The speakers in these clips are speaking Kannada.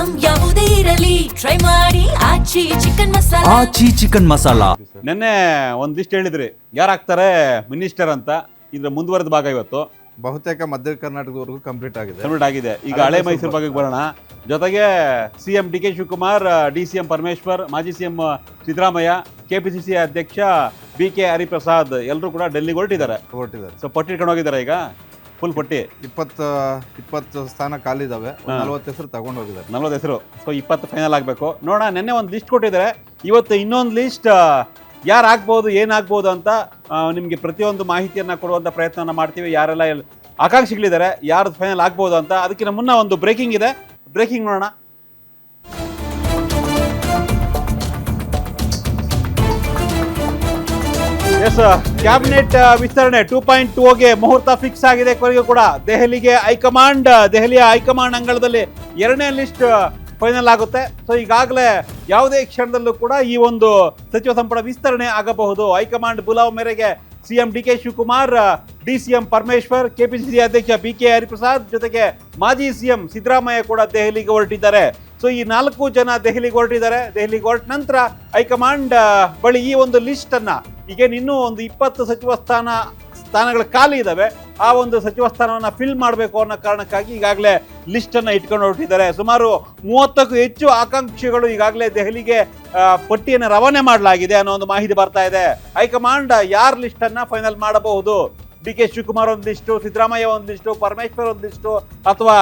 ಐಟಂ ಯಾವುದೇ ಇರಲಿ ಟ್ರೈ ಮಾಡಿ ಆಚಿ ಚಿಕನ್ ಮಸಾಲಾ. ಆಚಿ ಚಿಕನ್ ಮಸಾಲಾ. ನೆನ್ನೆ ಒಂದು ಲಿಸ್ಟ್ ಹೇಳಿದ್ರಿ ಯಾರಾಗ್ತಾರೆ ಮಿನಿಸ್ಟರ್ ಅಂತ. ಇದ್ರ ಮುಂದುವರೆದ ಭಾಗ ಇವತ್ತು ಬಹುತೇಕ ಮಧ್ಯ ಕರ್ನಾಟಕದವರೆಗೂ ಕಂಪ್ಲೀಟ್ ಆಗಿದೆ. ಈಗ ಹಳೆ ಮೈಸೂರು ಭಾಗಕ್ಕೆ ಬರೋಣ. ಜೊತೆಗೆ CM D K Shivakumar, D C M Parameshwar, ಮಾಜಿ ಸಿಎಂ ಸಿದ್ದರಾಮಯ್ಯ, ಕೆಪಿಸಿಸಿ ಅಧ್ಯಕ್ಷ ಬಿ ಕೆ ಹರಿಪ್ರಸಾದ್ ಎಲ್ಲರೂ ಕೂಡ ಡೆಲ್ಲಿಗೆ ಹೊರಟಿದ್ದಾರೆ. ಸೊ ಪಟ್ಟಿ ಇಟ್ಕೊಂಡು ಹೋಗಿದ್ದಾರೆ. ಈಗ ಫುಲ್ ಪಟ್ಟಿ 20 ಸ್ಥಾನ ಖಾಲಿ ಇದಾವೆ. 40 ಹೆಸರು ತಗೊಂಡು ಹೋಗಿದ್ದಾರೆ. 40 ಹೆಸರು. ಸೊ 20 ಫೈನಲ್ ಆಗಬೇಕು. ನೋಡೋಣ, ನಿನ್ನೆ ಒಂದು ಲಿಸ್ಟ್ ಕೊಟ್ಟಿದ್ದಾರೆ, ಇವತ್ತು ಇನ್ನೊಂದು ಲಿಸ್ಟ್. ಯಾರು ಆಗ್ಬೋದು, ಏನಾಗ್ಬೋದು ಅಂತ ನಿಮಗೆ ಪ್ರತಿಯೊಂದು ಮಾಹಿತಿಯನ್ನು ಕೊಡುವಂಥ ಪ್ರಯತ್ನ ಮಾಡ್ತೀವಿ. ಯಾರೆಲ್ಲ ಆಕಾಂಕ್ಷಿಗಳಿದ್ದಾರೆ, ಯಾರ್ದು ಫೈನಲ್ ಆಗ್ಬೋದು ಅಂತ. ಅದಕ್ಕಿಂತ ಮುನ್ನ ಒಂದು ಬ್ರೇಕಿಂಗ್ ಇದೆ, ಬ್ರೇಕಿಂಗ್ ನೋಡೋಣ. ಎಸ್, ಕ್ಯಾಬಿನೆಟ್ ವಿಸ್ತರಣೆ 2.2ಗೆ ಮುಹೂರ್ತ ಫಿಕ್ಸ್ ಆಗಿದೆ. ಕೊನೆಗೂ ಕೂಡ ದೆಹಲಿಯ ಹೈಕಮಾಂಡ್ ಅಂಗಳದಲ್ಲಿ 2ನೇ ಲಿಸ್ಟ್ ಫೈನಲ್ ಆಗುತ್ತೆ. ಸೊ ಈಗಾಗಲೇ ಯಾವುದೇ ಕ್ಷಣದಲ್ಲೂ ಕೂಡ ಈ ಒಂದು ಸಚಿವ ಸಂಪುಟ ವಿಸ್ತರಣೆ ಆಗಬಹುದು. ಹೈಕಮಾಂಡ್ ಬುಲಾವ್ ಮೇರೆಗೆ CM D K Shivakumar, D C M Parameshwar, KPCC ಅಧ್ಯಕ್ಷ ಬಿ ಕೆ ಹರಿಪ್ರಸಾದ್ ಜೊತೆಗೆ ಮಾಜಿ ಸಿಎಂ ಸಿದ್ದರಾಮಯ್ಯ ಕೂಡ ದೆಹಲಿಗೆ ಹೊರಟಿದ್ದಾರೆ. ಸೊ ಈ 4 ಜನ ದೆಹಲಿಗೆ ಹೊರಟಿದ್ದಾರೆ. ದೆಹಲಿಗೆ ಹೊರಟ ನಂತರ ಹೈಕಮಾಂಡ್ ಬಳಿ ಈ ಒಂದು ಲಿಸ್ಟ್ ಅನ್ನ, ಈಗೇನು ಇನ್ನೂ ಒಂದು 20 ಸಚಿವ ಸ್ಥಾನಗಳು ಖಾಲಿ ಇದಾವೆ, ಆ ಒಂದು ಸಚಿವ ಸ್ಥಾನವನ್ನು ಫಿಲ್ ಮಾಡಬೇಕು ಅನ್ನೋ ಕಾರಣಕ್ಕಾಗಿ ಈಗಾಗಲೇ ಲಿಸ್ಟ್ ಅನ್ನ ಇಟ್ಕೊಂಡು ಹೊರಟಿದ್ದಾರೆ. ಸುಮಾರು 30ಕ್ಕೂ ಹೆಚ್ಚು ಆಕಾಂಕ್ಷಿಗಳು ಈಗಾಗಲೇ ದೆಹಲಿಗೆ ಪಟ್ಟಿಯನ್ನು ರವಾನೆ ಮಾಡಲಾಗಿದೆ ಅನ್ನೋ ಒಂದು ಮಾಹಿತಿ ಬರ್ತಾ ಇದೆ. ಹೈಕಮಾಂಡ್ ಯಾರ ಲಿಸ್ಟ್ ಅನ್ನ ಫೈನಲ್ ಮಾಡಬಹುದು, ಡಿ ಕೆ ಶಿವಕುಮಾರ್ ಒಂದು ಲಿಸ್ಟು, ಸಿದ್ದರಾಮಯ್ಯ ಒಂದು ಲಿಸ್ಟು, ಪರಮೇಶ್ವರ್ ಒಂದು ಲಿಸ್ಟು, ಅಥವಾ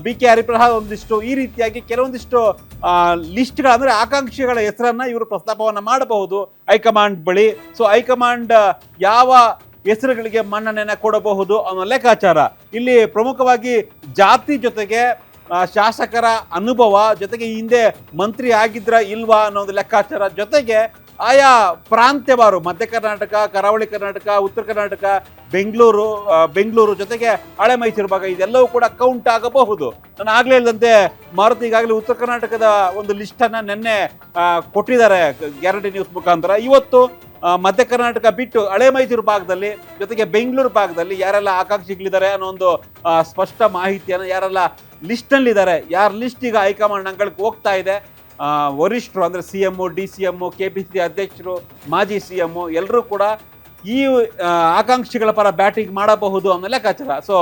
ಬಿ ಕೆ ಹರಿಪ್ರಸಾದ್ ಒಂದು ಲಿಸ್ಟು, ಈ ರೀತಿಯಾಗಿ ಕೆಲವೊಂದಿಷ್ಟು ಲಿಸ್ಟ್ಗಳ ಅಂದರೆ ಆಕಾಂಕ್ಷಿಗಳ ಹೆಸರನ್ನ ಇವರು ಪ್ರಸ್ತಾಪವನ್ನು ಮಾಡಬಹುದು ಹೈಕಮಾಂಡ್ ಬಳಿ. ಸೊ ಹೈಕಮಾಂಡ್ ಯಾವ ಹೆಸರುಗಳಿಗೆ ಮನ್ನಣೆಯನ್ನು ಕೊಡಬಹುದು ಅನ್ನೋ ಲೆಕ್ಕಾಚಾರ ಇಲ್ಲಿ ಪ್ರಮುಖವಾಗಿ ಜಾತಿ ಜೊತೆಗೆ ಶಾಸಕರ ಅನುಭವ ಜೊತೆಗೆ ಈ ಹಿಂದೆ ಮಂತ್ರಿ ಆಗಿದ್ರ ಇಲ್ವಾ ಅನ್ನೋ ಒಂದು ಲೆಕ್ಕಾಚಾರ ಜೊತೆಗೆ ಆಯಾ ಪ್ರಾಂತ್ಯವಾರು ಮಧ್ಯ ಕರ್ನಾಟಕ, ಕರಾವಳಿ ಕರ್ನಾಟಕ, ಉತ್ತರ ಕರ್ನಾಟಕ, ಬೆಂಗಳೂರು ಜೊತೆಗೆ ಹಳೆ ಮೈಸೂರು ಭಾಗ ಇದೆಲ್ಲವೂ ಕೂಡ ಕೌಂಟ್ ಆಗಬಹುದು. ನಾನು ಆಗ್ಲೇ ಹೇಳಿದಂತೆ ಮಾರುತಿ ಈಗಾಗಲೇ ಉತ್ತರ ಕರ್ನಾಟಕದ ಒಂದು ಲಿಸ್ಟನ್ನು ನಿನ್ನೆ ಕೊಟ್ಟಿದ್ದಾರೆ ಗ್ಯಾರಂಟಿ ನ್ಯೂಸ್ ಮುಖಾಂತರ. ಇವತ್ತು ಮಧ್ಯ ಕರ್ನಾಟಕ ಬಿಟ್ಟು ಹಳೆ ಮೈಸೂರು ಭಾಗದಲ್ಲಿ ಜೊತೆಗೆ ಬೆಂಗಳೂರು ಭಾಗದಲ್ಲಿ ಯಾರೆಲ್ಲ ಆಕಾಂಕ್ಷಿಗಳಿದ್ದಾರೆ ಅನ್ನೋ ಒಂದು ಸ್ಪಷ್ಟ ಮಾಹಿತಿಯನ್ನು, ಯಾರೆಲ್ಲ ಲಿಸ್ಟ್ನಲ್ಲಿದ್ದಾರೆ, ಯಾರ ಲಿಸ್ಟ್ ಈಗ ಹೈಕಮಾಂಡ್ ಅಂಗಳಕ್ಕೆ ಹೋಗ್ತಾ ಇದೆ, ವರಿಷ್ಠರು ಅಂದರೆ C M, D C M, KPCC ಅಧ್ಯಕ್ಷರು, ಮಾಜಿ ಸಿ ಎಮ್ ಎಲ್ಲರೂ ಕೂಡ ಈ ಆಕಾಂಕ್ಷಿಗಳ ಪರ ಬ್ಯಾಟಿಂಗ್ ಮಾಡಬಹುದು ಅನ್ನೋ ಲೆಕ್ಕಾಚಾರ. ಸೊ